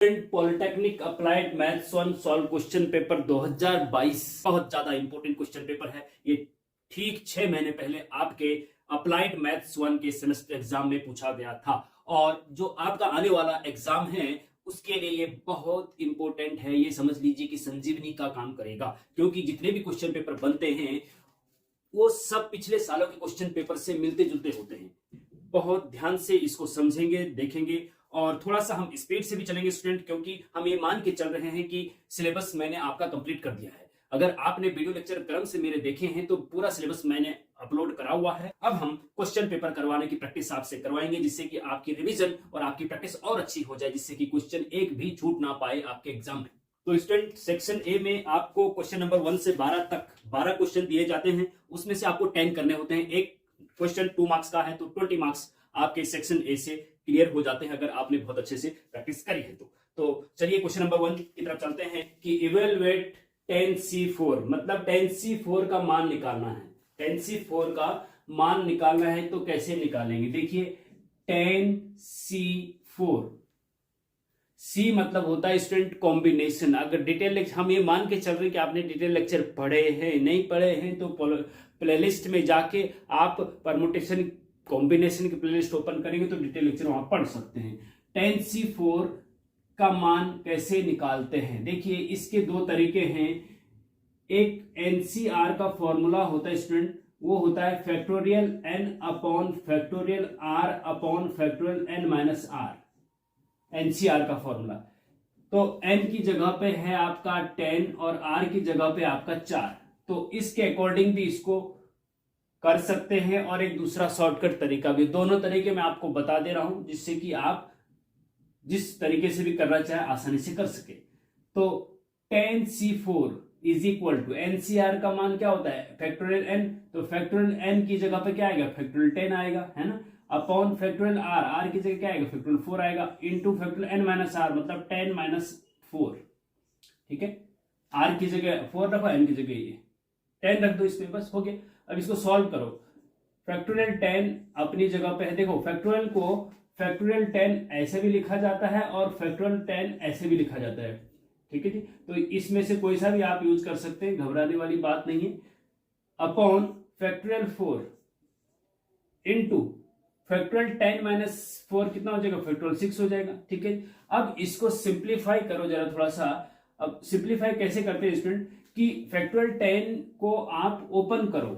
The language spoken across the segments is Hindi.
Polytechnic applied maths one solve question paper 2022 बहुत ज्यादा इंपॉर्टेंट क्वेश्चन पेपर है ये। ठीक 6 महीने पहले आपके अप्लाइड मैथ्स वन के सेमेस्टर एग्जाम में पूछा गया था और जो आपका आने वाला एग्जाम है उसके लिए ये बहुत इंपॉर्टेंट है। ये समझ लीजिए कि संजीवनी का काम करेगा, क्योंकि जितने भी क्वेश्चन पेपर बनते हैं वो सब पिछले सालों के क्वेश्चन पेपर से मिलते जुलते होते हैं। बहुत ध्यान से इसको समझेंगे, देखेंगे और थोड़ा सा हम स्पीड से भी चलेंगे स्टूडेंट, क्योंकि हम ये मान के चल रहे हैं कि सिलेबस मैंने आपका कंप्लीट कर दिया है। अगर आपने वीडियो लेक्चर क्रम से मेरे देखे हैं तो पूरा सिलेबस मैंने अपलोड करा हुआ है। अब हम क्वेश्चन पेपर करवाने की प्रैक्टिस आपसे करवाएंगे, जिससे कि आपकी रिवीजन और आपकी प्रैक्टिस और अच्छी हो जाए, जिससे कि क्वेश्चन एक भी छूट ना पाए आपके एग्जाम में। तो स्टूडेंट सेक्शन ए में आपको क्वेश्चन नंबर 1 से 12 तक 12 क्वेश्चन दिए जाते हैं। उसमें से आपको 10 करने होते हैं। एक क्वेश्चन 2 मार्क्स का है तो 20 मार्क्स आपके सेक्शन ए से क्लियर हो जाते हैं, अगर आपने बहुत अच्छे से प्रैक्टिस करी है तो चलिए क्वेश्चन नंबर 1 की तरफ चलते हैं कि इवेलुएट tan C4, मतलब tan C4 का मान निकालना है। tan C4 का मान निकालना है तो कैसे निकालेंगे? देखिए tan C4, C मतलब होता है स्टूडेंट कॉम्बिनेशन। अगर डिटेल लेक्चर हम ये मान के चल रहे हैं कि आपने डिटेल लेक्चर पढ़े हैं, नहीं पढ़े हैं तो प्लेलिस्ट में जाके आप परमुटेशन कॉम्बिनेशन की प्लेलिस्ट ओपन करेंगे तो डिटेल लेक्चर वहां पढ़ सकते हैं। tan C4 का मान कैसे निकालते हैं? देखिए इसके दो तरीके हैं। एक NCR का फॉर्मूला होता है स्टूडेंट, वो होता है factorial n upon factorial r upon factorial n minus r। NCR का फॉर्मूला तो n की जगह पे है आपका 10 और r की जगह पे आपका 4। तो इसके अकॉर्डिंग भी इसको कर सकते हैं और एक दूसरा शॉर्टकट तरीका भी। दोनों तरीके मैं आपको बता दे रहा हूं, जिससे कि आप जिस तरीके से भी करना चाहे आसानी से कर सके। तो tan C4 is equal to NCR का मान क्या होता है? Factorial n। तो फैक्टोरियल n की जगह पे क्या आएगा? फैक्टोरियल 10 आएगा, है ना, अपॉन फैक्टोरियल r, r की जगह क्या आएगा? फैक्टोरियल 4 आएगा, into factorial n minus r मतलब 10 माइनस 4। ठीक है, r की जगह 4 रखो, n की जगह ये 10 रख दो, इसमें बस हो गया। अब इसको सॉल्व करो। फैक्टोरियल 10 अपनी जगह पे है। देखो फैक्टोरियल को फैक्टोरियल 10 ऐसे भी लिखा जाता है और फैक्टोरियल 10 ऐसे भी लिखा जाता है। ठीक है जी, तो इसमें से कोई सा भी आप यूज कर सकते हैं, घबराने वाली बात नहीं है। Upon factorial 4 into factorial 10 minus 4 कितना हो जाएगा? फैक्टोरियल 6 हो जाएगा। ठीक है, अब इसको सिंप्लीफाई करो जरा थोड़ा सा। अब सिंप्लीफाई कैसे करते हैं स्टूडेंट कि फैक्टोरियल 10 को आप ओपन करो।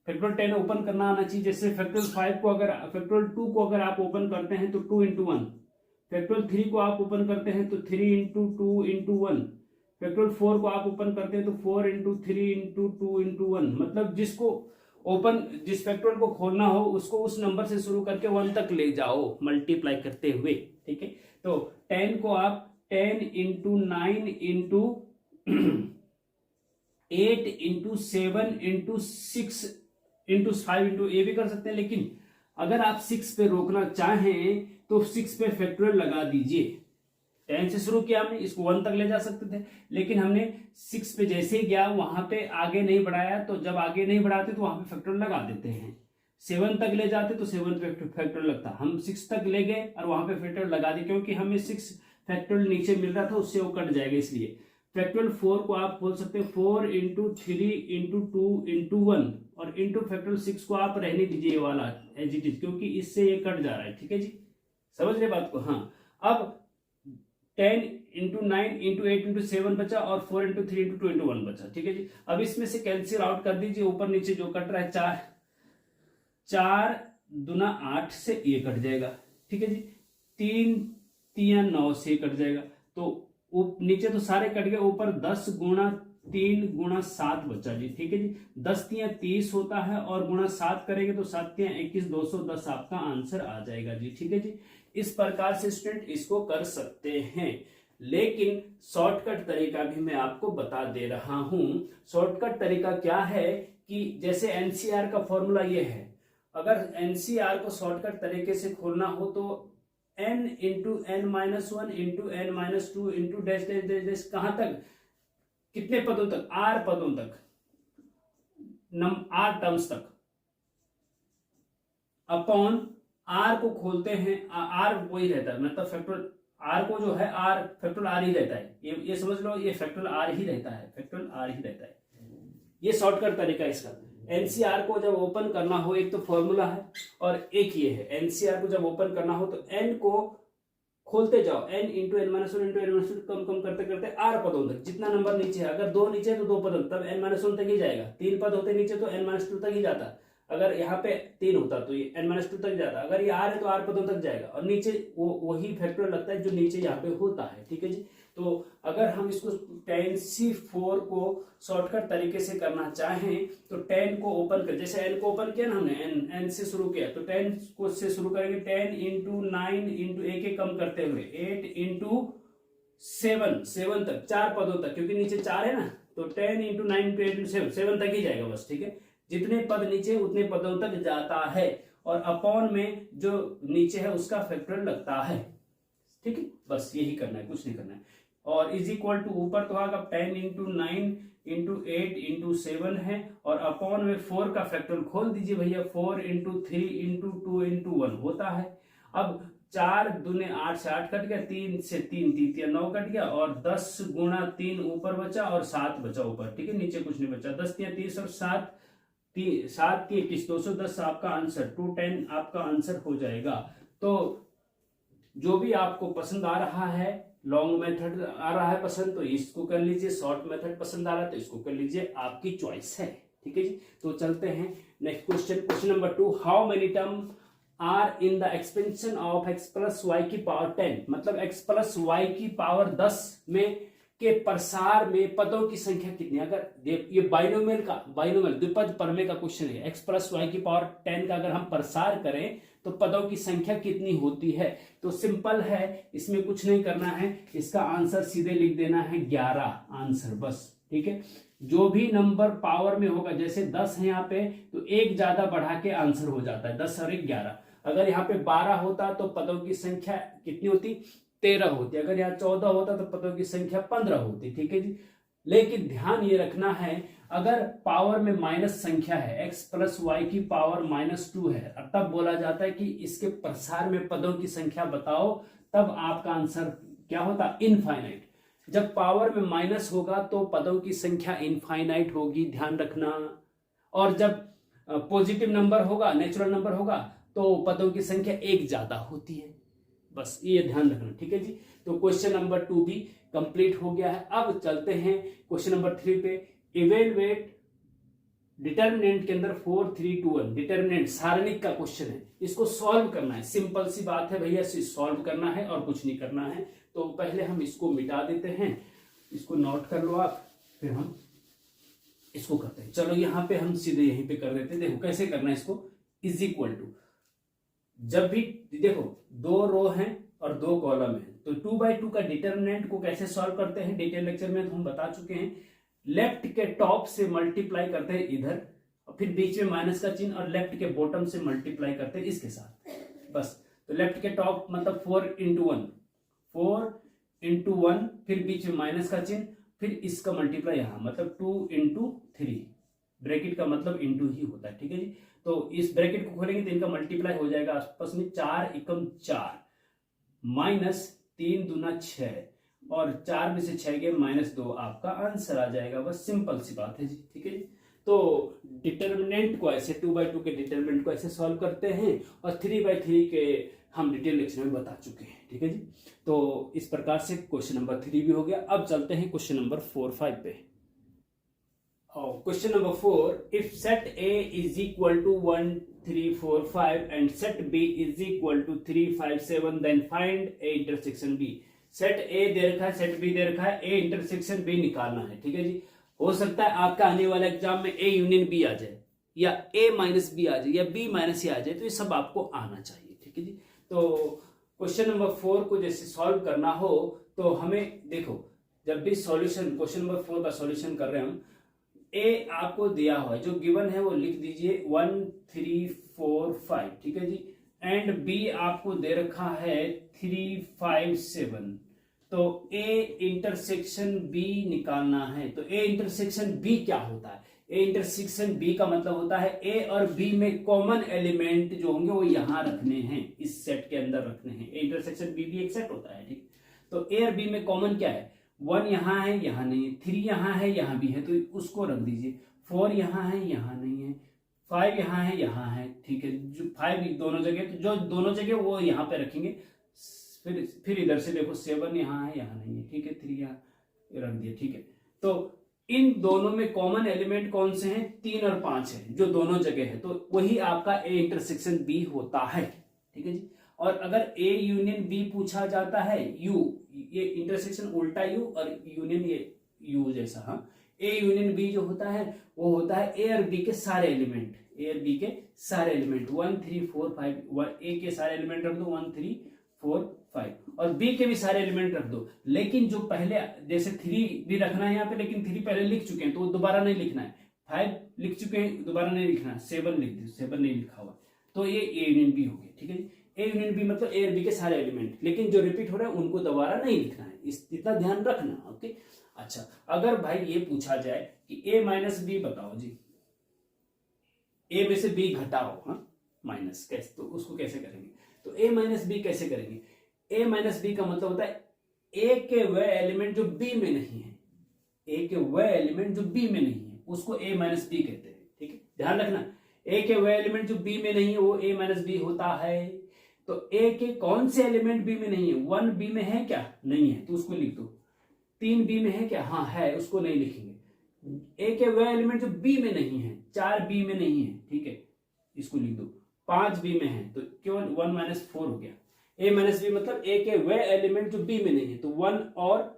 फैक्टोरियल 10 ओपन करना आना चाहिए। जैसे फैक्टोरियल 5 को अगर फैक्टोरियल 2 को अगर आप ओपन करते हैं तो 2 इंटू 1। फैक्टोरियल 3 को आप ओपन करते हैं तो 3 इंटू 2 इंटू 1। फैक्टोरियल 4 को आप ओपन करते हैं तो 4 इंटू 3 इंटू 2 इंटू 1। मतलब जिसको ओपन, जिस फैक्टोरियल को खोलना हो उसको उस नंबर से शुरू करके 1 तक ले जाओ मल्टीप्लाई करते हुए। ठीक है, तो 10 को आप 10 into 9 into 8 into 7 into 6 into 5 into ए भी कर सकते हैं, लेकिन अगर आप 6 पे रोकना चाहें तो 6 पे फैक्टोरियल लगा दीजिए। 10 से शुरू किया हमने, इसको 1 तक ले जा सकते थे, लेकिन हमने 6 पे जैसे ही गया वहां पे आगे नहीं बढ़ाया। तो जब आगे नहीं बढ़ाते तो वहां पे फैक्टोरियल लगा देते हैं। 7 तक ले जाते तो 7 पे फैक्टोरियल लगता। हम 6 तक ले गए और वहां पे फैक्टोरियल लगा दिए, क्योंकि हमें 6 फैक्टोरियल नीचे मिल रहा था, उससे वो कट जाएगा इसलिए। फैक्टोरियल 4 को आप बोल सकते हैं 4 इंटू 3 इंटू 2 इंटू 1 और इंटू फैक्टोरियल 6 को आप रहने दीजिए ये वाला एज इट इज, क्योंकि इससे ये कट जा रहा है। ठीक है जी, समझ रहे बात को? हाँ, अब 10 इंटू 9 इंटू 8 इंटू 7 बचा और 4 इंटू 3 इंटू 2 इंटू 1 बचा। ठीक है जी, अब इसमें से कैंसिल आउट कर दीजिए। ऊपर नीचे जो कट रहा है 4 दूना 8 से ये कट जाएगा। ठीक है जी, 3 3 9 से कट जाएगा। तो नीचे तो सारे कट गए, ऊपर 10 गुणा 3 गुणा 7 बचा जी। ठीक है जी, 10 3 30 होता है और गुणा 7 करेंगे तो 7 3 21 210 आपका आंसर आ जाएगा जी। ठीक है जी, इस प्रकार से स्टूडेंट इसको कर सकते हैं, लेकिन शॉर्टकट तरीका भी मैं आपको बता दे रहा हूं। शॉर्टकट तरीका क्या है कि जैसे NCR का फॉर्मूला ये है, अगर NCR को शॉर्टकट तरीके से खोलना हो तो n into n minus 1 into n minus 2 into dash dash dash dash, कहां तक? कितने पदों तक? r पदों तक, r टर्म्स तक, अपॉन r को खोलते हैं, r वही रहता है, मतलब फैक्टोरियल आर को जो है आर फैक्टोरियल आर ही रहता है, ये समझ लो, ये फैक्टोरियल आर ही रहता है, फैक्टोरियल आर ही रहता है। ये शॉर्टकट तरीका इसका। एनसीआर को जब ओपन करना हो, एक तो फॉर्मूला है और एक ये है, एनसीआर को जब ओपन करना हो तो एन को खोलते जाओ, n into n minus one into n minus कम कम करते करते आर पदों तक, जितना नंबर नीचे है, अगर 2 नीचे है तो 2 पदों तब एन माइनस वन तक ही जाएगा, 3 पद होते नीचे तो एन माइनस टू तक ही जाता, अगर यहाँ पे 3 होता तो ये एन माइनस टू तक जाता, अगर ये आर है तो आर पदों तक जाएगा, और नीचे वही फैक्टोरियल लगता है जो नीचे यहाँ पे होता है, ठीक है जी। तो अगर हम इसको 10c4 को शॉर्टकट तरीके से करना चाहें तो 10 को ओपन कर, जैसे n को ओपन किया ना हमने, n से शुरू किया तो 10 को से शुरू करेंगे, 10 इंटू 9 इंटू एक कम करते हुए 8 इंटू 7 तक, 4 पदों तक, क्योंकि नीचे 4 है ना, तो 10 इंटू 9 इंटू 8 इंटू 7 तक ही जाएगा बस, ठीक है। जितने पद नीचे उतने पदों तक जाता है, और अपॉन में जो नीचे है उसका फैक्टोरियल लगता है, ठीक है। बस यही करना है, कुछ नहीं करना है। और इज इक्वल टू ऊपर तो आगे 10 इंटू 9 इंटू 8 इंटू 7 है, और अपॉन में 4 का फैक्टोरियल खोल दीजिए भैया, 4 इंटू 3 इंटू 2 इंटू 1 होता है। अब 4 दूने 8 से 8 कट गया, 3 से 3 3 9 कट गया, और 10 गुणा 3 ऊपर बचा और 7 बचा ऊपर, ठीक है, नीचे कुछ नहीं बचा। 10 3 30 और 7 3 21 210 आपका आंसर, 210 आपका आंसर हो जाएगा। तो जो भी आपको पसंद आ रहा है, लॉन्ग मेथड आ रहा है पसंद तो इसको कर लीजिए, शॉर्ट मेथड पसंद आ रहा है तो इसको कर लीजिए, आपकी चॉइस है, ठीक है जी। तो चलते हैं next question, question number 2, how many term are in the expansion of x plus y की पावर 10, मतलब x प्लस वाई की पावर 10 में के प्रसार में पदों की संख्या कितनी। अगर ये बाइनोमियल द्विपद प्रमेय का क्वेश्चन है, x प्लस वाई की पावर 10 का अगर हम प्रसार करें तो पदों की संख्या कितनी होती है। तो सिंपल है, इसमें कुछ नहीं करना है, इसका आंसर सीधे लिख देना है 11 आंसर, बस, ठीक है। जो भी नंबर पावर में होगा, जैसे 10 है यहाँ पे तो एक ज्यादा बढ़ा के आंसर हो जाता है, 10 और 1 11। अगर यहाँ पे 12 होता तो पदों की संख्या कितनी होती, 13 होती। अगर यहाँ 14 होता तो पदों की संख्या 15 होती, ठीक है जी। लेकिन ध्यान ये रखना है, अगर पावर में माइनस संख्या है, x प्लस वाई की पावर -2 है, तब बोला जाता है कि इसके प्रसार में पदों की संख्या बताओ, तब आपका आंसर क्या होता, इनफाइनाइट। जब पावर में माइनस होगा तो पदों की संख्या इनफाइनाइट होगी, ध्यान रखना। और जब पॉजिटिव नंबर होगा, नेचुरल नंबर होगा, तो पदों की संख्या एक ज्यादा होती है, बस ये ध्यान रखना, ठीक है जी। तो क्वेश्चन नंबर 2 भी कंप्लीट हो गया है। अब चलते हैं क्वेश्चन नंबर 3 पे। इवेलुएट डिटर्मिनेंट के अंदर 4 3 2 1, डिटर्मिनेंट सारणिक का क्वेश्चन है, इसको सॉल्व करना है। सिंपल सी बात है भैया, सॉल्व करना है और कुछ नहीं करना है। तो पहले हम इसको मिटा देते हैं, इसको नोट कर लो आप, फिर हम इसको करते हैं। चलो यहाँ पे हम सीधे यहीं पे कर देते हैं। देखो कैसे करना है इसको, इज इक्वल टू, जब भी देखो 2 रो हैं और 2 कॉलम है, तो 2/2 का डिटर्मिनेंट को कैसे सॉल्व करते हैं डिटेल लेक्चर में तो हम बता चुके हैं। लेफ्ट के टॉप से मल्टीप्लाई करते हैं इधर, और फिर बीच में माइनस का चिन्ह, और लेफ्ट के बॉटम से मल्टीप्लाई करते हैं इसके साथ, बस। तो लेफ्ट के टॉप मतलब 4 इंटू 1, फिर बीच में माइनस का चिन्ह, फिर इसका मल्टीप्लाई यहां, मतलब 2 इंटू 3, ब्रैकेट का मतलब इंटू ही होता है, ठीक है जी। तो इस ब्रैकेट को खोलेंगे तो इनका मल्टीप्लाई हो जाएगा आपस में, 4 एकम 4 माइनस 3 दूना 6, और 4 में से 6 गए -2, आपका आंसर आ जाएगा, बस सिंपल सी बात है जी, ठीक है जी। तो डिटर्मिनेंट को ऐसे 2/2 के डिटर्मिनेंट को ऐसे सॉल्व करते हैं, और 3/3 के हम डिटेल लेक्चर में बता चुके हैं, ठीक है जी। तो इस प्रकार से क्वेश्चन नंबर 3 भी हो गया। अब चलते हैं क्वेश्चन नंबर 4 5 पे। Question number 4, if set A is equal to 1 3 4 5 and set B is equal to 3 5 7, then find A intersection B। Set A दे रखा है, सेट B दे रखा है, A इंटरसेक्शन B निकालना है, ठीक है जी। हो सकता है आपका आने वाले एग्जाम में A यूनियन B आ जाए, या A माइनस B आ जाए, या B माइनस A आ जाए, तो ये सब आपको आना चाहिए, ठीक है जी। तो क्वेश्चन नंबर 4 को जैसे सॉल्व करना हो तो हमें देखो, जब भी सॉल्यूशन क्वेश्चन नंबर 4 का सॉल्यूशन कर रहे हैं हम, ए आपको दिया हुआ है, जो गिवन है वो लिख दीजिए 1 3 4 5, ठीक है जी। एंड बी आपको दे रखा है 3 5 7, तो ए इंटरसेक्शन बी निकालना है। तो ए इंटरसेक्शन बी क्या होता है, ए इंटरसेक्शन बी का मतलब होता है ए और बी में कॉमन एलिमेंट जो होंगे वो यहां रखने हैं, इस सेट के अंदर रखने हैं। ए इंटरसेक्शन बी भी एक सेट होता है, ठीक। तो ए और बी में कॉमन क्या है, 1 यहाँ है यहाँ नहीं है, 3 यहाँ है यहाँ भी है तो उसको रख दीजिए, 4 यहाँ है यहाँ नहीं है, 5 यहाँ है यहाँ है, ठीक है, जो 5 दोनों जगह, तो जो दोनों जगह वो यहाँ पे रखेंगे। फिर इधर से देखो 7 यहाँ है यहाँ नहीं है, ठीक है, 3 यहाँ रख दिया, ठीक है। तो इन दोनों में कॉमन एलिमेंट कौन से हैं, 3 और 5 है जो दोनों जगह है, तो वही आपका ए इंटरसेक्शन बी होता है, ठीक है जी। और अगर ए यूनियन बी पूछा जाता है, यू, ये इंटरसेक्शन उल्टा यू और यूनियन ये यू जैसा, हाँ, ए यूनियन बी जो होता है वो होता है ए और बी के सारे एलिमेंट, ए और बी के सारे एलिमेंट 1 3 4 5, ए के सारे एलिमेंट रख दो 1 3 4 5 और बी के भी सारे एलिमेंट रख दो। लेकिन जो पहले जैसे 3 भी रखना है यहाँ पे, लेकिन 3 पहले लिख चुके हैं तो दोबारा नहीं लिखना है, 5 लिख चुके हैं दोबारा नहीं लिखना है, 7 लिख दो, 7 नहीं लिखा हुआ, तो ये ए यूनियन बी हो गया, ठीक है। ए यूनियन बी मतलब ए और बी के सारे एलिमेंट, लेकिन जो रिपीट हो रहा है उनको दोबारा नहीं लिखना है, इतना ध्यान रखना, ओके। अच्छा, अगर भाई ये पूछा जाए कि ए माइनस बी बताओ जी, ए में से बी घटाओ, हाँ माइनस, कैसे, तो उसको कैसे करेंगे, तो ए माइनस बी कैसे करेंगे, ए माइनस बी का मतलब होता है ए के वह एलिमेंट जो बी में नहीं है, ए के वह एलिमेंट जो बी में नहीं है उसको ए माइनस बी कहते हैं, ठीक है, ध्यान रखना। ए के वह एलिमेंट जो बी में नहीं है वो ए माइनस बी होता है। तो ए के कौन से एलिमेंट बी में नहीं है, 1 बी में है क्या, नहीं है तो उसको लिख दो, 3 बी में है क्या, हाँ है, उसको नहीं लिखेंगे। ए के वह एलिमेंट जो बी में नहीं है, 4 बी में नहीं है, ठीक है, इसको लिख दो। 5 बी में है तो केवल 1 माइनस 4 हो गया। ए माइनस बी मतलब ए के वह एलिमेंट जो बी में नहीं है, तो 1 और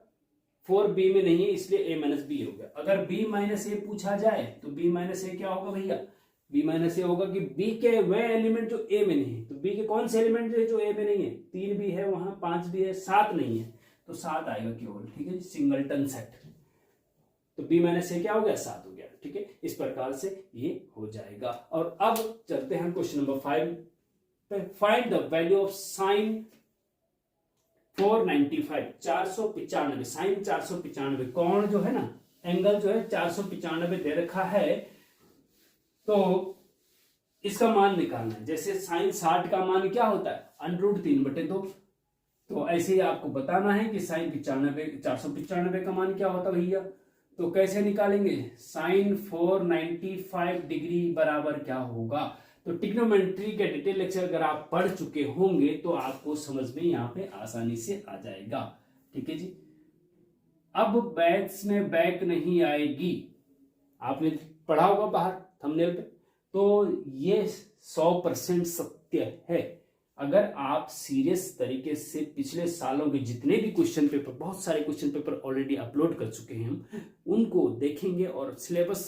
4 बी में नहीं है इसलिए ए माइनस बी हो गया। अगर बी माइनस ए पूछा जाए तो बी माइनस ए क्या होगा भैया, बी माइनस ए होगा कि बी के वह एलिमेंट जो ए में नहीं है, तो बी के कौन से एलिमेंट जो ए में नहीं है, 3 भी है वहां, 5 भी है, 7 नहीं है, तो 7 आएगा केवल, ठीक है, सिंगलटन सेट। तो बी माइनस ए क्या हो गया, 7 हो गया, ठीक है। इस प्रकार से ये हो जाएगा। और अब चलते हैं क्वेश्चन नंबर 5 पे। Find the value of sine 495, 495, sine 495, कोण जो है ना, एंगल जो है 495 दे रखा है, तो इसका मान निकालना है। जैसे साइन 60 का मान क्या होता है, √3/2, तो ऐसे ही आपको बताना है कि साइन 495 का मान क्या होता है भैया। तो कैसे निकालेंगे, साइन 495 डिग्री बराबर क्या होगा। तो ट्रिग्नोमेट्री के डिटेल लेक्चर अगर आप पढ़ चुके होंगे तो आपको समझ में यहाँ पे आसानी से आ जाएगा, ठीक है जी। अब मैथ्स में बैक नहीं आएगी, आपने पढ़ा होगा बाहर थंबनेल पे, तो ये 100% सत्य है। अगर आप सीरियस तरीके से पिछले सालों के जितने भी क्वेश्चन पेपर, बहुत सारे क्वेश्चन पेपर ऑलरेडी अपलोड कर चुके हैं हम, उनको देखेंगे और सिलेबस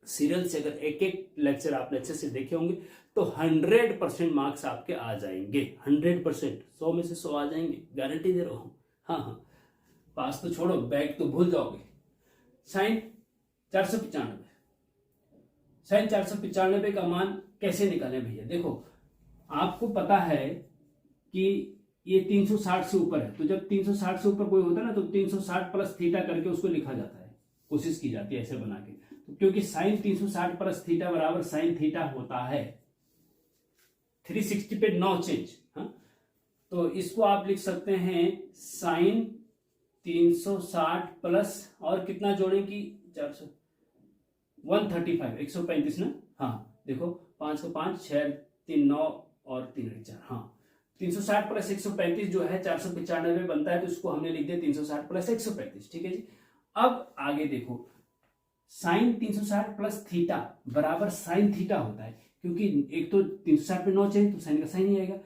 सीरियल से अगर एक एक लेक्चर आपने अच्छे से देखे होंगे तो 100% मार्क्स आपके आ जाएंगे, 100%, 100 में से 100 आ जाएंगे, गारंटी दे रहा हूं। हाँ हाँ, पास तो छोड़ो, बैक तो भूल जाओगे। साइन 495, साइन 495 का मान कैसे निकालें भैया। देखो आपको पता है कि ये 360 से ऊपर है, तो जब 360 से ऊपर कोई होता है ना तो 360 प्लस थीटा करके उसको लिखा जाता है, कोशिश की जाती है ऐसे बना के, तो क्योंकि साइन 360 प्लस थीटा बराबर साइन थीटा होता है। 360 पे नो चेंज, हाँ, तो इसको आप लिख सकते हैं साइन 360 प्लस और कितना जोड़ें कि 400, 135, 135 ना, हाँ देखो 5 को 5, 6 3 9 और 3 4, हाँ 360 प्लस 135 जो है 495 बनता है, तो इसको हमने लिख दिया 360 प्लस 135, ठीक है जी। अब आगे देखो, साइन 360 प्लस थीटा बराबर साइन थीटा होता है, क्योंकि एक तो 360 पे नो चेंज तो साइन का साइन ही आएगा,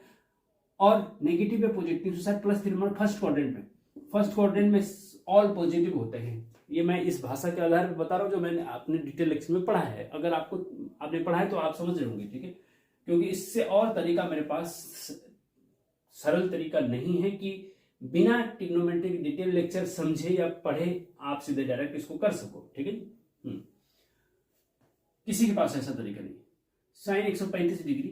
और नेगेटिव पे पॉजिटिव 360 प्लस 3 फर्स्ट क्वाड्रेंट में, फर्स्ट क्वाड्रेंट में ऑल पॉजिटिव होते हैं। ये मैं इस भाषा के आधार पर बता रहा हूं जो मैंने अपने डिटेल लेक्चर में पढ़ा है, अगर आपने पढ़ा है तो आप समझ रहे होंगे, ठीक है, क्योंकि इससे और तरीका मेरे पास सरल तरीका नहीं है कि बिना ट्रिग्नोमेट्रिक डिटेल लेक्चर समझे या पढ़े आप सीधे डायरेक्ट इसको कर सको, ठीक है। किसी के पास ऐसा तरीका नहीं। साइन 135 डिग्री,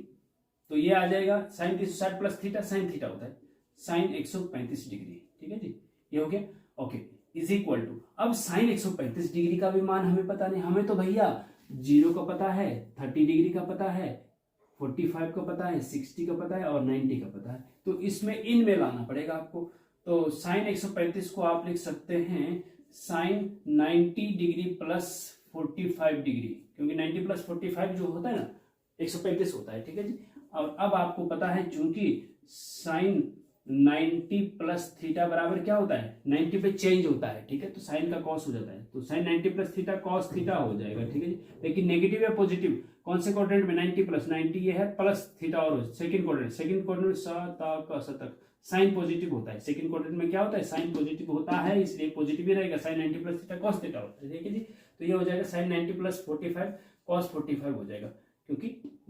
तो ये आ जाएगा sine 360 plus theta, sine theta होता है साइन 135 डिग्री, ठीक है जी, ये हो गया, ओके, इज इक्वल टू, अब साइन 135 डिग्री का भी मान हमें पता नहीं, हमें तो भैया 0 का पता है, 30 डिग्री का पता है, 45 का पता है, 60 का पता है और 90 का पता है, तो इसमें इन में लाना पड़ेगा आपको। तो साइन 135 को आप लिख सकते हैं साइन 90 डिग्री प्लस 45 डिग्री, क्योंकि 90 प्लस 45 जो होता है ना 135 होता है, ठीक है जी। और अब आपको पता है चूंकि साइन 90 प्लस थीटा बराबर क्या होता है, 90 पे चेंज होता है, ठीक है, तो साइन का कॉस हो जाता है, तो sine 90 plus theta cos theta हो जाएगा, ठीक है जी। लेकिन नेगेटिव या पॉजिटिव कौन से क्वाड्रेंट में, 90 प्लस 90 ये है प्लस थीटा और सेकंड क्वाड्रेंट शतक साइन पॉजिटिव होता है, सेकंड क्वाड्रेंट में क्या होता है, साइन पॉजिटिव होता है, इसलिए पॉजिटिव ही रहेगा, sine 90 plus theta cos theta होता है, ठीक है जी। तो ये हो जाएगा साइन 90 प्लस 45 कॉस 45 हो जाएगा, क्योंकि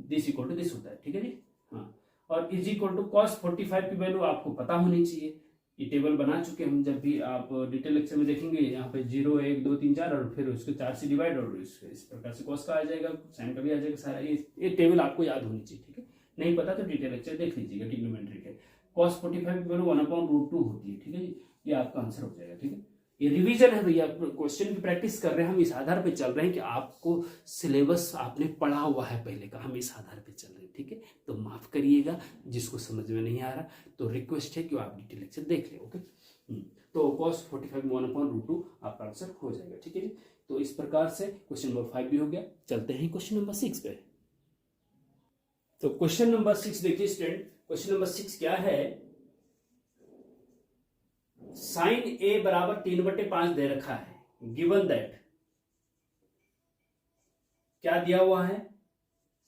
दिस इक्वल टू दिस होता है, ठीक है जी। हाँ, और इज इक्वल टू कॉस 45 की वैल्यू आपको पता होनी चाहिए, ये टेबल बना चुके हम, जब भी आप डिटेल लेक्चर में देखेंगे यहाँ पे 0 1 2 3 4 और फिर उसको 4 से डिवाइड और इस प्रकार से कॉस का आ जाएगा, साइन का भी आ जाएगा, सारा ये टेबल आपको याद होनी चाहिए, ठीक है। नहीं पता तो डिटेल लेक्चर देख लीजिएगा ट्रिग्नोमेट्री के। कॉस 45 की वैल्यू 1/√2 होती है, ठीक है जी, ये आपका आंसर हो जाएगा, ठीक है। ये रिवीजन है भैया, क्वेश्चन की प्रैक्टिस कर रहे हैं हम, इस आधार पे चल रहे हैं कि आपको सिलेबस आपने पढ़ा हुआ है पहले का, हम इस आधार पे चल रहे हैं, ठीक है। तो माफ करिएगा जिसको समझ में नहीं आ रहा, तो रिक्वेस्ट है कि आप डिटेल लेक्चर देख ले, ओके। तो cos 45 में 1/√2 आपका आंसर हो जाएगा, ठीक है जी। तो इस प्रकार से क्वेश्चन नंबर 5 भी हो गया। चलते हैं क्वेश्चन नंबर 6 पे। तो क्वेश्चन नंबर 6 देखिए स्टूडेंट, क्वेश्चन नंबर 6 क्या है, साइन ए बराबर 3/5 दे रखा है, गिवन दैट क्या दिया हुआ है,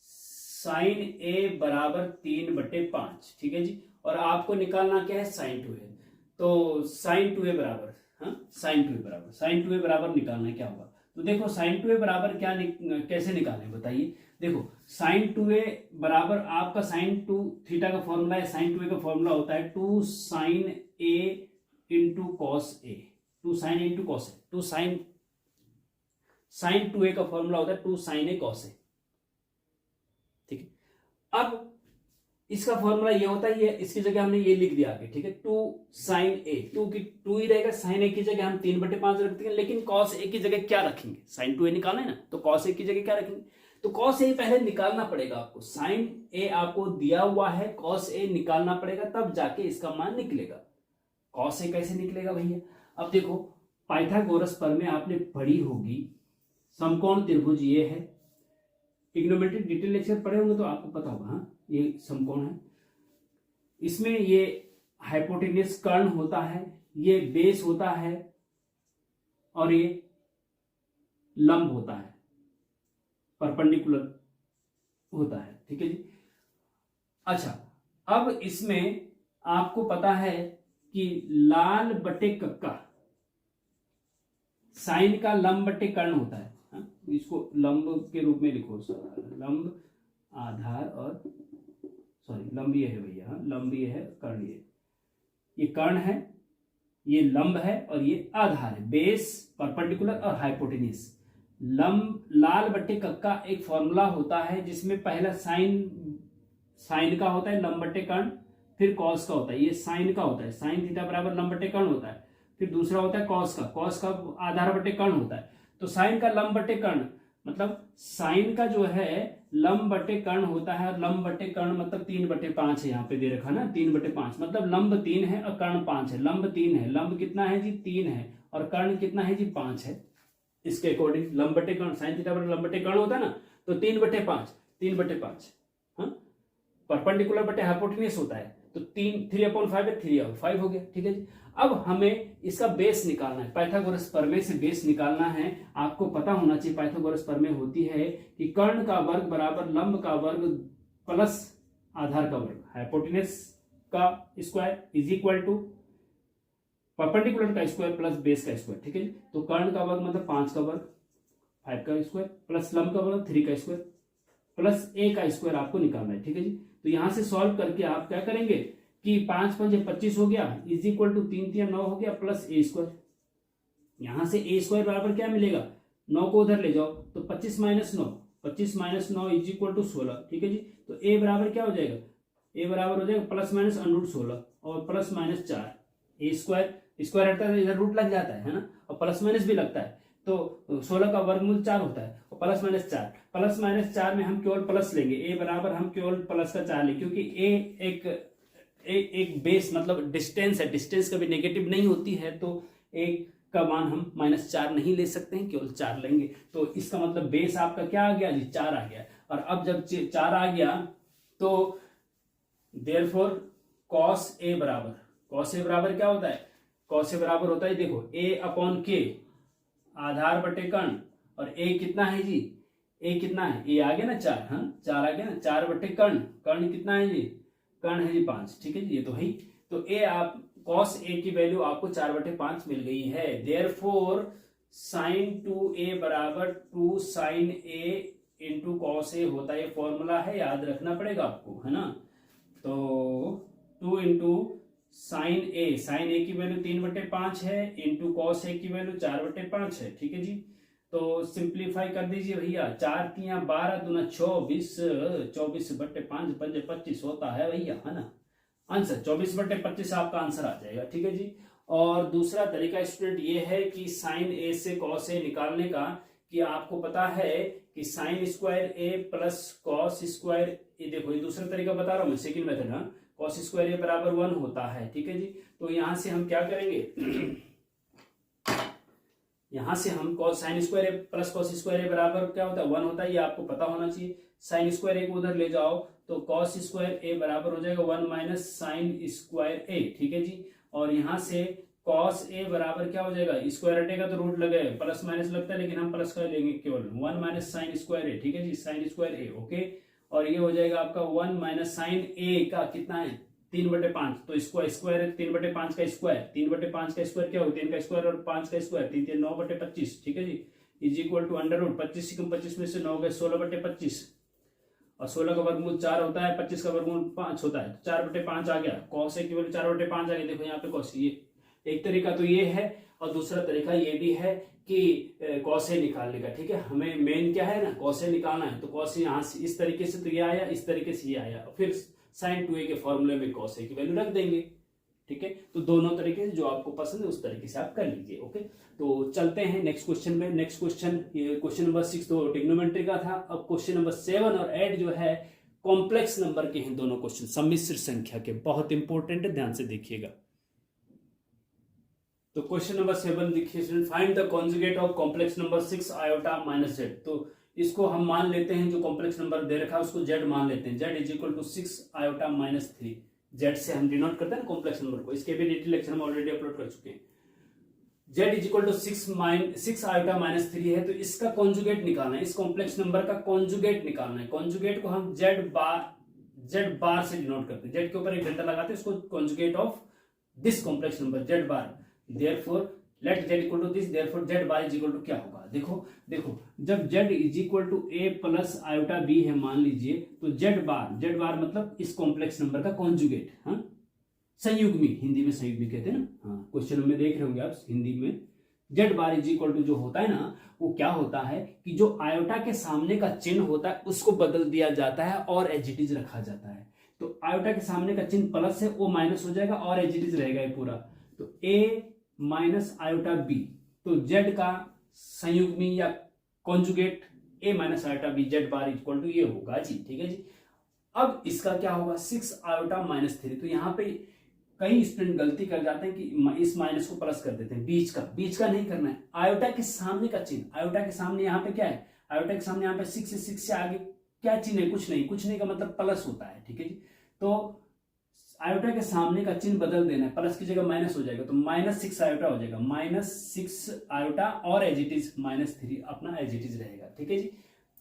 साइन ए बराबर 3/5, ठीक है जी। और आपको निकालना क्या है, साइन 2a, तो साइन 2a बराबर, हाँ साइन 2a बराबर निकालना क्या होगा। तो देखो साइन 2a बराबर क्या कैसे निकालें बताइए। देखो साइन 2a बराबर आपका साइन 2 थीटा का फॉर्मूला है, साइन 2a का फॉर्मूला होता है 2 sine a into cos a, 2 sine into cos a, 2 sine 2a का फॉर्मूला होता है 2 साइन ए कॉस ए, ठीक है। अब इसका फॉर्मूला ये होता है, ये इसकी जगह हमने ये लिख दिया आगे, ठीक है, 2 साइन ए, 2 ही रहेगा, साइन ए की जगह हम 3/5 रख देंगे, लेकिन कॉस ए की जगह क्या रखेंगे, साइन 2a निकालना है ना, तो कॉस ए की जगह क्या रखेंगे, तो कॉस ए पहले निकालना पड़ेगा आपको, साइन ए आपको दिया हुआ है, कॉस ए निकालना पड़ेगा, तब जाके इसका मान निकलेगा। कॉस ए कैसे निकलेगा भैया, अब देखो पाइथागोरस प्रमेय आपने पढ़ी होगी, समकोण त्रिभुज ये है, ट्रिग्नोमेट्री डिटेल लेक्चर पढ़े होंगे तो आपको पता होगा, हाँ ये समकोण है, इसमें ये हाइपोटेन्यूस कर्ण होता है, ये बेस होता है और ये लंब होता है, परपेंडिकुलर होता है, ठीक है जी। अच्छा, अब इसमें आपको पता है कि लाल बटे कक्का साइन का लंब बटे कर्ण होता है, हाँ? इसको लंब के रूप में लिखो, लंब आधार और सॉरी लंब ये है भैया, हाँ लंब ये है, कर्ण ये कर्ण है, ये लंब है और ये आधार है, बेस परपेंडिकुलर और हाइपोटेन्यूस। लंब लाल बटे कक्का एक फॉर्मूला होता है जिसमें पहला साइन का होता है लंब बटे कर्ण, फिर कॉस का होता है, ये साइन का होता है, साइन थीटा बराबर लंब बटे कर्ण होता है, फिर दूसरा होता है कॉस का आधार बटे कर्ण होता है। तो साइन का लंब बटे कर्ण मतलब साइन का जो है लंब बटे कर्ण होता है, और लंब बटे कर्ण मतलब 3/5 है, यहाँ पे दे रखा ना 3/5, मतलब लंब 3 है और कर्ण 5 है, लंब 3 है, लंब कितना है जी 3 है, और कर्ण कितना है जी 5 है। इसके अकॉर्डिंग लंब बटे कर्ण, साइन थीटा बराबर लंब बटे कर्ण होता है ना, तो 3/5 हाँ, परपेंडिकुलर बटे हाइपोटेन्यूस होता है, तो 3/5 है, 3/5 हो गया, ठीक है जी। अब हमें इसका बेस निकालना है, पाइथागोरस प्रमेय से बेस निकालना है। आपको पता होना चाहिए पाइथागोरस प्रमेय होती है कि कर्ण का वर्ग बराबर लंब का वर्ग प्लस आधार का वर्ग, हाइपोटेन्यूस का square is equal to perpendicular का स्क्वायर प्लस बेस का स्क्वायर, ठीक है जी। तो कर्ण का वर्ग मतलब 5 का वर्ग, 5 का स्क्वायर, प्लस लंब का वर्ग 3 का स्क्वायर, प्लस a का स्क्वायर आपको निकालना है, ठीक है जी। तो यहां से सॉल्व करके आप क्या करेंगे कि 5 5 25 हो गया, इज इक्वल टू 3 3 9 हो गया, प्लस a स्क्वायर, यहां से a स्क्वायर बराबर क्या मिलेगा, 9 को उधर ले जाओ तो 25 माइनस 9 इज इक्वल टू 16, ठीक है जी। तो a बराबर क्या हो जाएगा, a बराबर हो जाएगा प्लस माइनस √16 और प्लस माइनस 4, a स्क्वायर हटता है इधर रूट लग जाता है ना, और प्लस माइनस भी लगता है, तो 16 का वर्गमूल 4 होता है, और प्लस माइनस 4 में हम केवल प्लस लेंगे, a बराबर हम केवल प्लस का 4 लेंगे, क्योंकि a एक एक बेस मतलब डिस्टेंस है, डिस्टेंस कभी नेगेटिव नहीं होती है, तो एक का मान हम -4 नहीं ले सकते हैं, केवल 4 लेंगे। तो इसका मतलब बेस आपका क्या आ गया जी, 4 आ गया। और अब जब 4 आ गया तो देयरफॉर कॉस ए बराबर क्या होता है, कॉस ए बराबर होता है, देखो A/K आधार बटे कर्ण, और ए कितना है जी, ए कितना है, ए आ गया ना 4, हाँ 4 आ गया ना, 4 बटे कर्ण, कर्ण कितना है जी, कर्ण है जी 5, ठीक है जी, ये तो है ही। तो ए आप कॉस ए की वैल्यू आपको 4/5 मिल गई है। देयरफॉर sin 2a बराबर 2 sin a इंटू कॉस ए होता है, ये फॉर्मूला है, याद रखना पड़ेगा आपको, है ना। तो 2 इंटू साइन ए की वैल्यू 3/5 है, इंटू कॉस ए की वैल्यू 4/5 है, ठीक है जी। तो सिंप्लीफाई कर दीजिए भैया, 4 तिया 12 दूना 24, 24/5 पंजे 25 होता है भैया, है ना। आंसर 24/25 आपका आंसर आ जाएगा, ठीक है जी। और दूसरा तरीका स्टूडेंट ये है कि साइन ए से कॉस ए निकालने का, कि आपको पता है कि साइन स्क्वायर ए प्लस कॉस स्क्वायर ए, देखो ये दूसरा तरीका बता रहा हूं मैं, सेकंड मेथड, हाँ, कॉस स्क्वायर ए बराबर 1 होता है, ठीक है जी। तो यहां से हम क्या करेंगे यहां से हम कॉस साइन स्क्वायर ए प्लस कॉस स्क्वायर ए बराबर क्या होता है, 1 होता है, ये आपको पता होना चाहिए। साइन स्क्वायर ए को उधर ले जाओ तो कॉस स्क्वायर ए बराबर हो जाएगा 1 माइनस साइन स्क्वायर ए, ठीक है जी। और यहां से कॉस ए बराबर क्या हो जाएगा, स्क्वायर हटेगा तो रूट लगे, प्लस माइनस लगता है, लेकिन हम प्लस कर लेंगे केवल, 1 माइनस साइन स्क्वायर ए, ठीक है जी, साइन स्क्वायर ए, ओके। और ये हो जाएगा आपका 1 माइनस साइन ए का कितना है 3/5, तो इसको स्क्वायर 3/5 का स्क्वायर, 3/5 का स्क्वायर क्या होगा, 3 का स्क्वायर और 5 का स्क्वायर, 3 3 9/25, ठीक है जी, is equal to under root 25 में से 9 गए 16/25, और 16 का वर्गमूल 4 होता है, 25 का वर्गमूल 5 होता है, 4/5 आ गया, कॉस ए की वैल्यू 4/5 आ गई। देखो यहाँ पे कॉस, ये एक तरीका तो ये है, और दूसरा तरीका ये भी है कि कॉस ए निकालने का, ठीक है। हमें मेन क्या है ना, कॉस ए निकालना है, तो कॉस ए यहाँ से इस तरीके से तो ये आया, इस तरीके से ये आया, फिर साइन 2a के फॉर्मूले में कॉस ए की वैल्यू रख देंगे, ठीक है। तो दोनों तरीके से जो आपको पसंद है उस तरीके से आप कर लीजिए, ओके। तो चलते हैं नेक्स्ट क्वेश्चन में। नेक्स्ट क्वेश्चन, क्वेश्चन नंबर 6 तो ट्रिग्नोमेट्री का था। अब क्वेश्चन नंबर 7 और 8 जो है कॉम्प्लेक्स नंबर के हैं दोनों क्वेश्चन, सम्मिश्र संख्या के, बहुत इंपॉर्टेंट है, ध्यान से देखिएगा। तो क्वेश्चन नंबर 7 देखिए, find the conjugate of complex number 6 iota minus Z. तो इसको हम मान लेते हैं, जो कॉम्प्लेक्स नंबर दे रखा है उसको जेड मान लेते हैं, z is equal to 6 iota minus 3, Z से हम डिनोट करते हैं कॉम्प्लेक्स नंबर को, इसके भी डिटेल लेक्चर हम ऑलरेडी अपलोड कर चुके हैं। Z is equal to 6 iota minus 3 है, तो इसका कॉन्जुगेट निकालना है, इस कॉम्प्लेक्स नंबर का कॉन्जुगेट निकालना है। कॉन्जुगेट को हम जेड बार से डिनोट करते हैं, जेड के ऊपर एक घंटा लगाते हैं, उसको conjugate of this complex number z bar, therefore let z equal to this, therefore z bar is equal to क्या होगा, देखो जब z is equal to a plus iota b है मान लीजिए, तो जेड बार मतलब इस कॉम्प्लेक्स नंबर का कॉन्जुगेट, हाँ, संयुग्मी, हिंदी में संयुग्मी कहते हैं ना, हाँ, क्वेश्चन में देख रहे होंगे आप हिंदी में। Z bar is equal to जो होता है ना, वो क्या होता है कि जो आयोटा के सामने का चिन्ह होता है उसको बदल दिया जाता है और एज इट इज रखा जाता है। तो आयोटा के सामने का चिन्ह प्लस है, वो माइनस हो जाएगा और एज इट इज रहेगा ये पूरा। तो ए माइनस आयोटा बी, तो जेड का संयुग्मी या conjugate a minus iota b, z bar equal to ये होगा जी, ठीक है जी। अब इसका क्या होगा 6 आयोटा माइनस 3, तो यहाँ पे कई स्टूडेंट गलती कर जाते हैं कि इस माइनस को प्लस कर देते हैं, बीच का नहीं करना है, आयोटा के सामने का चिन्ह, आयोटा के सामने यहाँ पे क्या है, आयोटा के सामने यहाँ पे 6 से आगे क्या चिन्ह है, कुछ नहीं का मतलब प्लस होता है, ठीक है जी। तो आयोटा के सामने का चिन्ह बदल देना है, प्लस की जगह माइनस हो जाएगा, तो -6 आयोटा हो जाएगा, -6 आयोटा और एज इट इज -3 अपना एज इट इज रहेगा, ठीक है जी।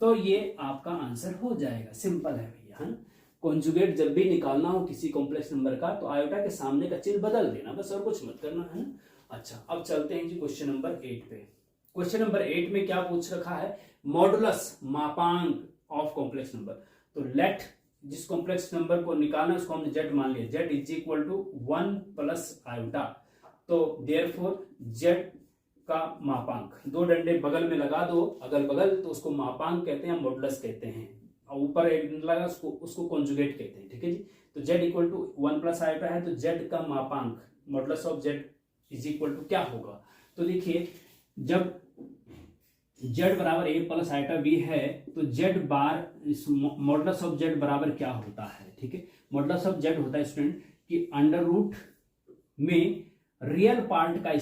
तो ये आपका आंसर हो जाएगा, सिंपल है भैया, है ना। कॉन्जुगेट जब भी निकालना हो किसी कॉम्प्लेक्स नंबर का, तो आयोटा के सामने का चिन्ह बदल देना, बस और कुछ मत करना, है ना। अच्छा, अब चलते हैं जी क्वेश्चन नंबर 8 पे। क्वेश्चन नंबर 8 में क्या पूछ रखा है, मॉडुलस मापांक ऑफ कॉम्प्लेक्स नंबर। तो लेट जिस कॉम्प्लेक्स नंबर को निकालना है उसको हमने जेड मान लिया, z is equal to 1 plus iota, तो देयरफॉर जेड का मापांक, दो डंडे बगल में लगा दो अगल बगल, तो उसको मापांक कहते हैं, मॉडुलस कहते हैं, और ऊपर एक लगा उसको कॉन्जुगेट कहते हैं, ठीक है जी। तो z equal to 1 plus iota है, तो जेड का मापांक modulus of z is equal to क्या होगा। तो देखिए, जब जेड बराबर ए प्लस आयोटा बी है, तो Z bar modulus of Z बराबर क्या होता है, ठीक है। मॉडुलस ऑफ जेड होता है स्टूडेंट कि अंडर रूट में रियल पार्ट का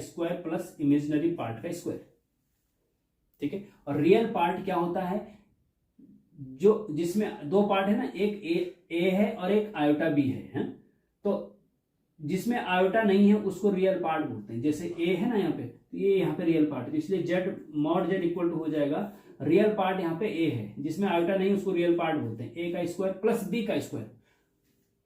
स्क्वायर प्लस इमेजिनरी पार्ट का स्क्वायर, ठीक है। और रियल पार्ट क्या होता है, जो जिसमें दो पार्ट है ना, एक ए है और एक आयोटा बी है? तो जिसमें आयोटा नहीं है उसको रियल पार्ट बोलते हैं। जैसे ए है ना यहाँ पे, तो ये यहाँ पे रियल पार्ट है, इसलिए z mod z equal to हो जाएगा रियल पार्ट यहाँ पे ए है, जिसमें आयोटा नहीं उसको रियल पार्ट बोलते हैं, ए का स्क्वायर प्लस बी का स्क्वायर।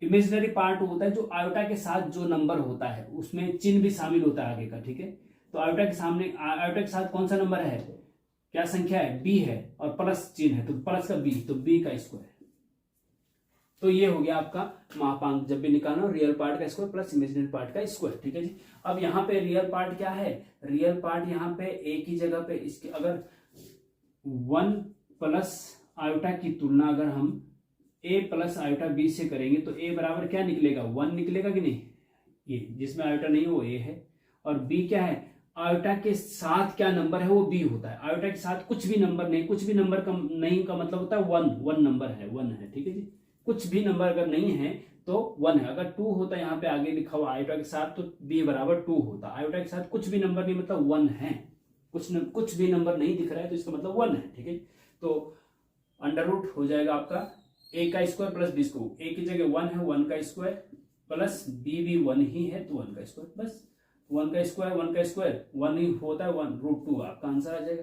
इमेजिनरी पार्ट होता है जो आयोटा के साथ जो नंबर होता है उसमें चिन्ह भी शामिल होता है आगे का, ठीक है। तो आयोटा के साथ कौन सा नंबर है, क्या संख्या है, बी है, और प्लस चिन्ह है तो प्लस का बी, तो बी का स्क्वायर। तो ये हो गया आपका मापांक, जब भी निकालना रियल पार्ट का स्क्वायर प्लस इमेजिनरी पार्ट का स्क्वायर, ठीक है जी। अब यहाँ पे रियल पार्ट क्या है, रियल पार्ट यहाँ पे ए की जगह पे इसके अगर 1 प्लस आयोटा की तुलना अगर हम ए प्लस आयोटा बी से करेंगे तो ए बराबर क्या निकलेगा, 1 निकलेगा कि नहीं, ये जिसमें आयोटा नहीं है वो ए है, और बी क्या है, आयोटा के साथ क्या नंबर है वो बी होता है। आयोटा के साथ कुछ भी नंबर नहीं, कुछ भी नंबर का नहीं का मतलब होता है 1 नंबर है, 1 है, ठीक है जी। कुछ भी नंबर अगर नहीं है तो 1 है। अगर 2 होता है यहाँ पे आगे लिखा हुआ आयोटा के साथ तो बी बराबर 2 होता। आयोटा के साथ कुछ भी नंबर नहीं मतलब 1 है, कुछ भी नंबर नहीं दिख रहा है तो इसका मतलब 1 है, ठीक है। तो अंडर रूट हो जाएगा आपका ए का स्क्वायर प्लस बी स्क्वायर, ए की जगह 1 है, 1 का स्क्वायर प्लस बी भी 1 ही है तो 1 का स्क्वायर, बस 1 का स्क्वायर 1 ही होता है, 1 √2 आपका आंसर आ जाएगा।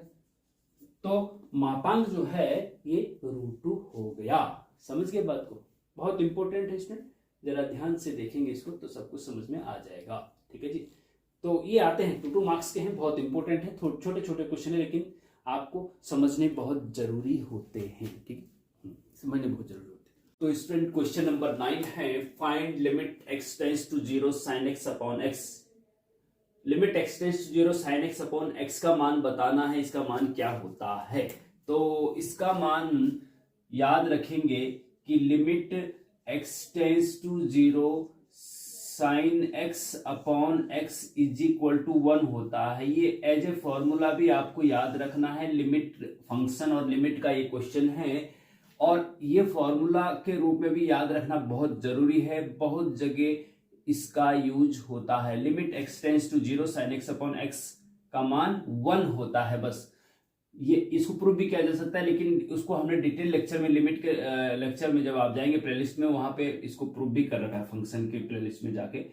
तो मापांक जो है ये √2 हो गया। समझ गए बात को, बहुत इंपॉर्टेंट है स्टूडेंट, जरा ध्यान से देखेंगे इसको तो सब कुछ समझ में आ जाएगा, ठीक है जी। तो ये आते हैं 2 मार्क्स के हैं, बहुत इंपॉर्टेंट है, छोटे छोटे क्वेश्चन है लेकिन आपको समझने बहुत जरूरी होते हैं, ठीक है, समझने बहुत जरूरी होते हैं। तो स्टूडेंट क्वेश्चन नंबर 9 है, find limit x tends to 0 sin x upon x। Limit x tends to 0 sin x upon x का मान बताना है, इसका मान क्या होता है। तो इसका मान याद रखेंगे कि limit x tends to 0 sin x upon x is equal to 1 होता है। ये एज ए फॉर्मूला भी आपको याद रखना है, लिमिट फंक्शन और लिमिट का ये क्वेश्चन है, और ये फॉर्मूला के रूप में भी याद रखना बहुत जरूरी है, बहुत जगह इसका यूज होता है। Limit x tends to 0 sin x upon x का मान 1 होता है, बस ये इसको प्रूव भी किया जा सकता है, लेकिन उसको हमने डिटेल लेक्चर में, लिमिट के लेक्चर में जब आप जाएंगे प्लेलिस्ट में, वहां पे इसको प्रूव भी कर रखा है फंक्शन के प्लेलिस्ट में जाके।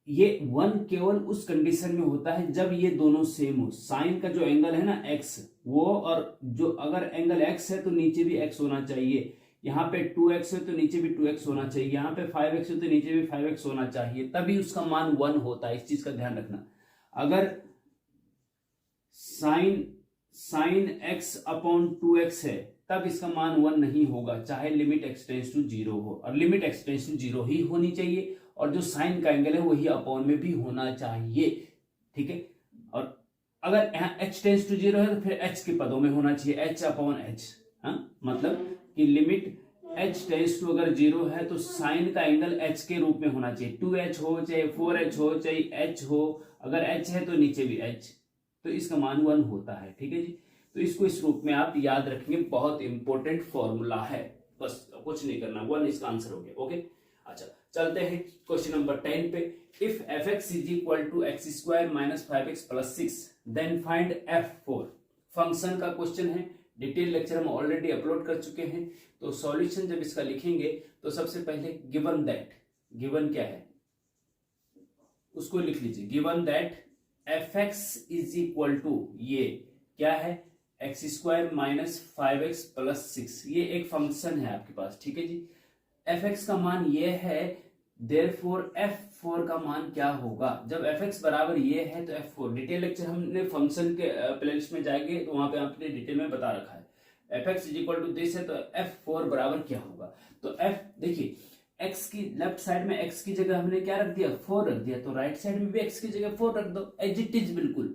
ये 1 केवल उस कंडीशन में होता है जब ये दोनों सेम हो। साइन का जो एंगल है ना x, वो और जो अगर एंगल x है तो नीचे भी x होना चाहिए, यहाँ पे 2x है तो नीचे भी 2x होना चाहिए, यहाँ पे 5x है तो नीचे भी 5x होना चाहिए, तभी उसका मान 1 होता है। इस चीज का ध्यान रखना। अगर साइन x अपॉन 2x है तब इसका मान 1 नहीं होगा, चाहे लिमिट x टेंड्स टू 0 हो, और लिमिट x टेंड्स टू 0 ही होनी चाहिए, और जो साइन का एंगल है वही अपॉन में भी होना चाहिए, ठीक है। और अगर यहाँ h टेंड्स टू 0 है तो फिर h के पदों में होना चाहिए, h अपॉन h, मतलब कि लिमिट h टेंड्स टू अगर 0 है तो साइन का एंगल h के रूप में होना चाहिए, 2h हो चाहे 4h हो चाहे h हो, अगर h है तो नीचे भी h, तो इसका मान 1 होता है, ठीक है जी। तो इसको इस रूप में आप याद रखेंगे, बहुत इंपॉर्टेंट फॉर्मूला है, बस कुछ नहीं करना, 1 इसका आंसर हो गया, ओके। अच्छा चलते हैं क्वेश्चन नंबर 10 पे। If fx is equal to x square minus 5x plus 6 then find f4। Function का क्वेश्चन है, डिटेल लेक्चर हम ऑलरेडी अपलोड कर चुके हैं। तो सॉल्यूशन जब इसका लिखेंगे तो सबसे पहले गिवन दैट, गिवन क्या है उसको लिख लीजिए, given that fx is equal to, ये क्या है, x square minus 5x plus 6, ये एक फंक्शन है आपके पास, ठीक है जी। fx का मान ये है, देयरफॉर f4 का मान क्या होगा, जब fx बराबर ये है तो f4, डिटेल लेक्चर हमने फंक्शन के प्लेलिस्ट में जाएंगे तो वहां पे आपने डिटेल में बता रखा है। fx is equal to this है तो f4 बराबर क्या होगा, तो f देखिए x की लेफ्ट साइड में x की जगह हमने क्या रख दिया, 4 रख दिया, तो राइट साइड में भी x की जगह 4 रख दो, एज इट इज बिल्कुल।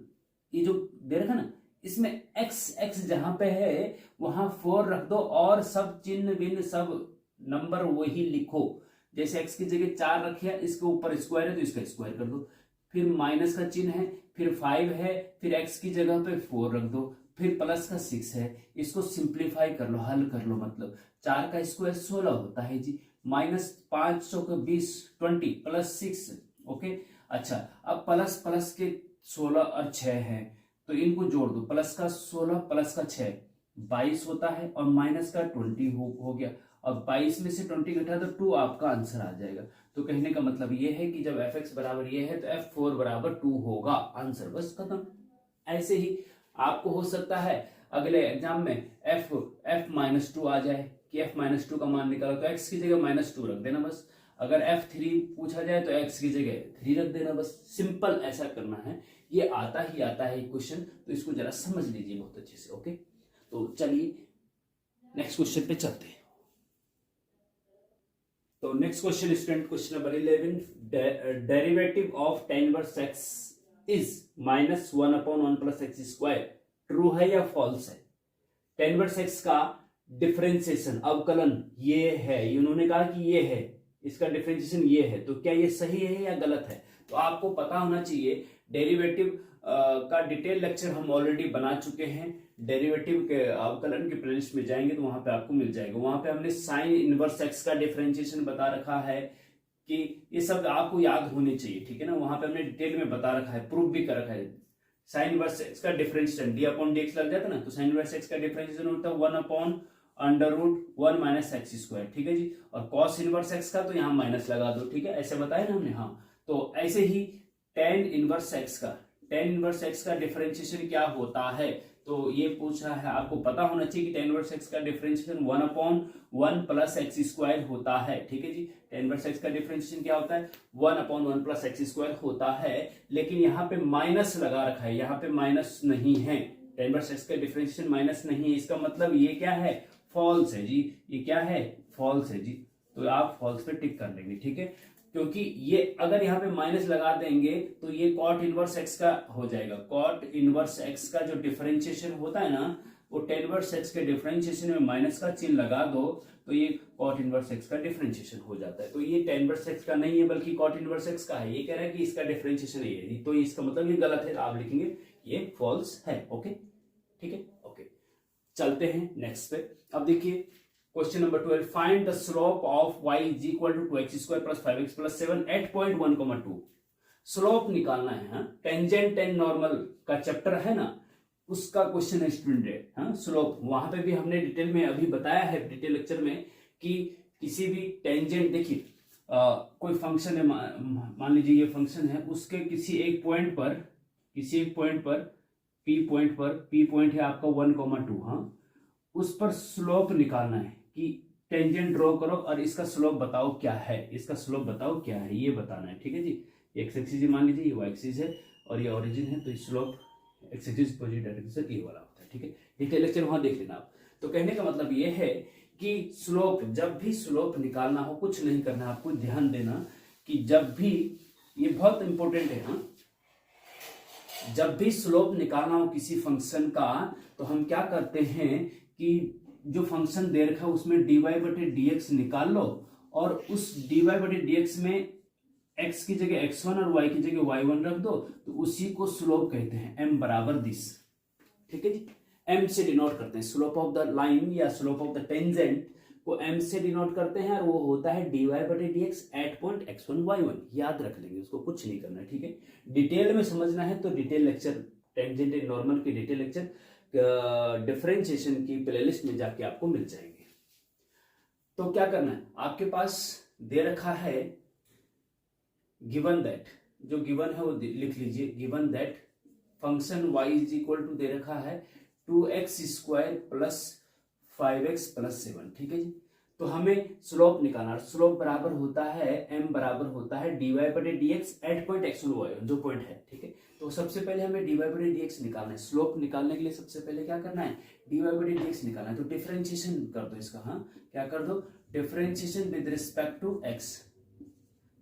ये जो दे रखा ना, इसमें x जहां पे है वहां 4 रख दो, और सब चिन्ह बिन सब नंबर वही लिखो। जैसे x की जगह 4 रखिया, इसके ऊपर स्क्वायर है तो इसका स्क्वायर कर दो, फिर माइनस का चिन्ह है, फिर 5 है, फिर x की जगह पे 4 रख दो, फिर प्लस का 6 है, इसको सिंप्लीफाई कर लो, हल कर लो, मतलब 4 का स्क्वायर 16 होता है जी, माइनस 500 का 20 20 प्लस 6। ओके, अच्छा अब प्लस प्लस के 16 और 6 है, तो इनको जोड़ दो, प्लस का 16 प्लस का 6 22 होता है, और माइनस का 20 हो गया। अब 22 में से 20 घटा तो 2 आपका आंसर आ जाएगा। तो कहने का मतलब ये है कि जब f(x) बराबर ये है तो f(4) बराबर 2 होगा, आंसर बस खत्म। ऐसे ही आपको हो सकता है अगले एग्जाम में f-2 आ जाए कि f-2 का मान निकालो, तो x की जगह -2 रख देना बस। अगर f3 पूछा जाए तो x की जगह 3 रख देना बस। सिंपल ऐसा करना है, ये आता ही आता है क्वेश्चन, तो इसको जरा समझ लीजिए बहुत अच्छे से। ओके, तो चलिए नेक्स्ट क्वेश्चन पे चलते हैं। तो next question student, question number 11, derivative of tan inverse x is -1/1 + x², true है या फॉल्स है? tan इनवर्स x का डिफरेंशिएशन, अवकलन ये है, उन्होंने कहा कि ये है, इसका डिफरेंशिएशन ये है, तो क्या ये सही है या गलत है? तो आपको पता होना चाहिए, डेरिवेटिव का डिटेल लेक्चर हम ऑलरेडी बना चुके हैं। डेरिवेटिव के अवकलन के प्लेलिस्ट में जाएंगे तो वहां पे आपको मिल जाएगा। वहां पे हमने साइन इनवर्स एक्स का डिफरेंशिएशन बता रखा है कि ये सब आपको याद होने चाहिए, ठीक है ना। वहां पे हमने डिटेल में बता रखा है, प्रूफ भी कर रखा है। साइन इनवर्स एक्स का डिफरेंशिएशन d/dx लग जाता है ना, तो साइन इनवर्स एक्स का डिफरेंशिएशन होता है 1/√1 - x², ठीक है जी। और कॉस इनवर्स एक्स का तो यहाँ माइनस लगा दो, ठीक है, ऐसे बताया ना हमने। हाँ, तो ऐसे ही tan इनवर्स एक्स का डिफरेंशिएशन क्या होता है, तो ये पूछा है, आपको पता होना चाहिए कि tan इनवर्स एक्स का डिफरेंशिएशन 1/1 + x² होता है, ठीक है जी। tan इनवर्स एक्स का डिफरेंशिएशन क्या होता है, 1/1 + x² होता है, लेकिन यहाँ पे माइनस लगा रखा है, यहाँ पे माइनस नहीं है। tan इनवर्स एक्स का डिफरेंशिएशन माइनस नहीं है, इसका मतलब ये क्या है, फॉल्स है जी। ये क्या है, फॉल्स है जी। तो आप फॉल्स पे टिक कर लेंगे, ठीक है, क्योंकि ये अगर यहाँ पे माइनस लगा देंगे तो ये cot इनवर्स एक्स का हो जाएगा। cot इनवर्स एक्स का जो डिफरेंशिएशन होता है ना, वो tan इनवर्स एक्स के डिफरेंशिएशन में माइनस का चिन्ह लगा दो तो ये cot इनवर्स एक्स का डिफरेंशिएशन हो जाता है। तो ये tan इनवर्स एक्स का नहीं है बल्कि cot इनवर्स एक्स का है। ये कह रहा है कि इसका डिफरेंशिएशन ये है, तो इसका मतलब ये गलत है, आप लिखेंगे ये फॉल्स है। ओके, ठीक है, ओके, चलते हैं नेक्स्ट पे। अब देखिए question number 12, find the slope of y = 2x² + 5x + 7 at point 1,2। Slope निकालना है। हाँ, टेंजेंट एंड नॉर्मल का चैप्टर है ना, उसका क्वेश्चन है स्टूडेंट। हाँ, स्लोप वहां पे भी हमने डिटेल में अभी बताया है, डिटेल लेक्चर में, कि किसी भी टेंजेंट, देखिए कोई फंक्शन है, मान लीजिए ये फंक्शन है, उसके किसी एक पॉइंट पर P पॉइंट है आपका 1,2। हाँ, उस पर स्लोप निकालना है कि टेंजेंट ड्रॉ करो और इसका स्लोप बताओ क्या है, इसका स्लोप बताओ क्या है, ये बताना है, ठीक है जी। एक्स एक्सिस मान लीजिए, ये वाई एक्सिस है और ये ओरिजिन है, तो slope x axis positive direction ये वाला होता है, ठीक है। डिटेल लेक्चर वहां देख लेना आप। तो कहने का मतलब ये है कि स्लोप, जब भी स्लोप निकालना हो, कुछ नहीं करना, आपको ध्यान देना कि जब भी, ये बहुत इंपॉर्टेंट है, हाँ, जब भी स्लोप निकालना हो किसी फंक्शन का, तो हम क्या करते हैं कि जो फंक्शन दे रखा है उसमें dy/dx निकाल लो, और उस dy/dx में x की जगह x1 और y की जगह y1 रख दो, तो उसी को स्लोप कहते हैं, m बराबर दिस, ठीक है जी। m से डिनोट करते हैं स्लोप ऑफ द लाइन या स्लोप ऑफ द टेंजेंट को m से डिनोट करते हैं, और वो होता है dy/dx eight point x1 y1। याद रख लेंगे, उसको कुछ नहीं करना है, ठीक है। डिटेल में समझना है तो detail lecture, tangent and normal के डिटेल लेक्चर डिफरेंशिएशन की प्लेलिस्ट में जाके आपको मिल जाएंगे। तो क्या करना है, आपके पास दे रखा है गिवन दैट, जो गिवन है वो लिख लीजिए, गिवन दैट फंक्शन y = दे रखा है 2x² + 5x + 7, ठीक है जी। तो हमें स्लोप निकालना, स्लोप बराबर होता है m बराबर होता है dy/dx eight point x1 y1, जो पॉइंट है, ठीक है। तो सबसे पहले हमें dy/dx निकालना है। स्लोप निकालने के लिए सबसे पहले क्या करना है, dy/dx निकालना है। तो डिफरेंशिएशन कर दो इसका। हाँ, क्या कर दो, differentiation with respect to x।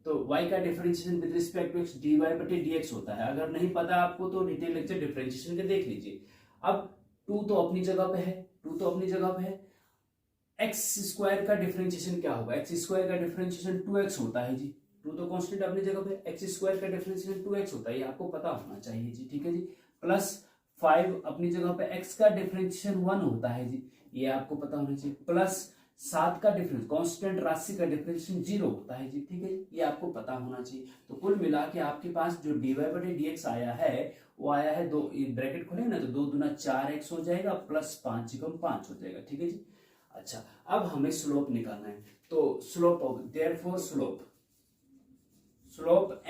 तो y का differentiation with respect to x dy/dx होता है। अगर नहीं पता आपको तो डिटेल लेक्चर डिफरेंशिएशन के देख लीजिए। अब 2 तो अपनी जगह पे है, x² का डिफरेंशिएशन क्या होगा, x² का डिफरेंशिएशन 2x होता है जी। 2 तो कांस्टेंट अपनी जगह पे, x² का डिफरेंशिएशन 2x होता है, ये आपको पता होना चाहिए जी, ठीक है जी। प्लस 5 अपनी जगह पे x का डिफरेंशिएशन 1 होता है जी, ये आपको पता होना चाहिए, प्लस 7 का डिफरेंस कांस्टेंट राशि का डिफरेंशिएशन 0 होता है जी, ठीक है, ये आपको पता होना चाहिए। तो कुल मिला के आपके पास जो dy/dx आया है वो आया है, दो ब्रैकेट खोलेंगे ना तो 2 दूना 4x हो जाएगा प्लस 5 एकम 5 हो जाएगा, ठीक है जी। अच्छा, अब हमें स्लोप निकालना है, तो slope of therefore slope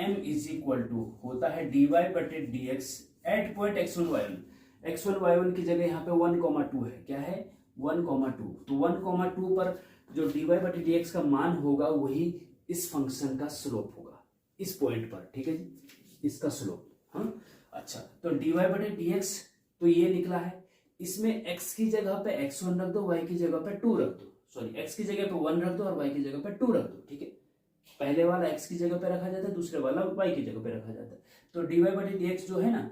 m is equal to होता है dy/dx eight point x1 y1 की जगह यहाँ पे 1,2 है, क्या है 1,2, तो 1,2 पर जो dy/dx का मान होगा वही इस फंक्शन का स्लोप होगा इस पॉइंट पर, ठीक है जी, इसका स्लोप। हाँ, अच्छा, तो dy/dx तो ये निकला है, इसमें x की जगह पे x1 रख दो, y की जगह पे 2 रख दो, सॉरी x की जगह पे 1 रख दो और y की जगह पे 2 रख दो, ठीक है, पहले वाला x की जगह पे रखा जाता है, दूसरे वाला y की जगह पे रखा जाता है। तो dy/dx जो है ना,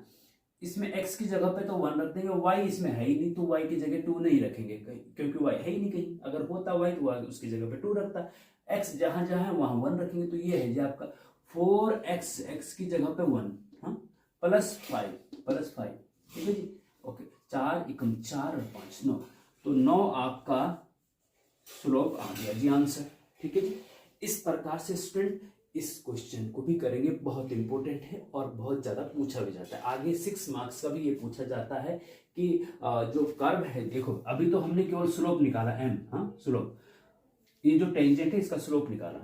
इसमें x की जगह पे तो 1 रख देंगे, y इसमें है ही नहीं तो y की जगह 2 नहीं रखेंगे क्योंकि y है ही नहीं कहीं, अगर होता y तो y उसकी जगह पे 2 रखता, x जहां जहां है वहां 1 रखेंगे, तो ये है जी आपका 4x, x की जगह पे 1, हाँ, प्लस 5, ठीक है जी, ओके, 4 एकम 4 और 5 9, तो 9 आपका स्लोप आ गया जी आंसर, ठीक है जी। इस प्रकार से स्टूडेंट इस क्वेश्चन को भी करेंगे, बहुत इंपॉर्टेंट है और बहुत ज्यादा पूछा भी जाता है, आगे 6 मार्क्स का भी ये पूछा जाता है कि जो कर्व है, देखो अभी तो हमने केवल स्लोप निकाला m, हाँ स्लोप, ये जो टेंजेंट है इसका स्लोप निकाला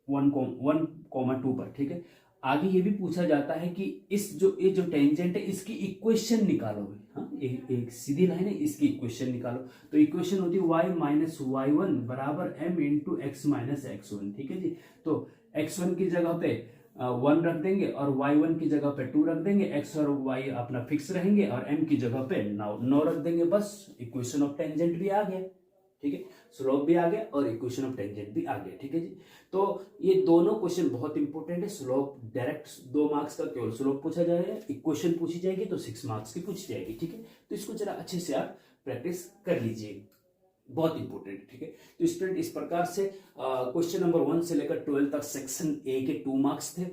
1,2 पर, ठीक है, आगे ये भी पूछा जाता है कि ये जो टेंजेंट है इसकी इक्वेशन निकालो, हाँ, एक सीधी लाइन है, इसकी इक्वेशन निकालो, तो इक्वेशन होती है y माइनस y1 बराबर m into x minus x1, ठीक है जी। तो x1 की जगह पे 1 रख देंगे और y1 की जगह पे 2 रख देंगे, x और y अपना फिक्स रहेंगे और m की जगह पे 9 रख देंगे, बस इक्वेशन ऑफ टेंजेंट भी आ गया, ठीक है, स्लोप भी आ गया और इक्वेशन ऑफ टेंजेंट भी आ गया, ठीक है जी। तो ये दोनों क्वेश्चन बहुत इंपॉर्टेंट है, स्लोप डायरेक्ट 2 मार्क्स का केवल स्लोप पूछा जाएगा, इक्वेशन पूछी जाएगी तो 6 मार्क्स की पूछी जाएगी, ठीक है, तो इसको जरा अच्छे से आप प्रैक्टिस कर लीजिए, बहुत इंपॉर्टेंट है, ठीक है। तो स्टूडेंट इस प्रकार से क्वेश्चन नंबर 1 से लेकर 12 तक सेक्शन ए के 2 मार्क्स थे,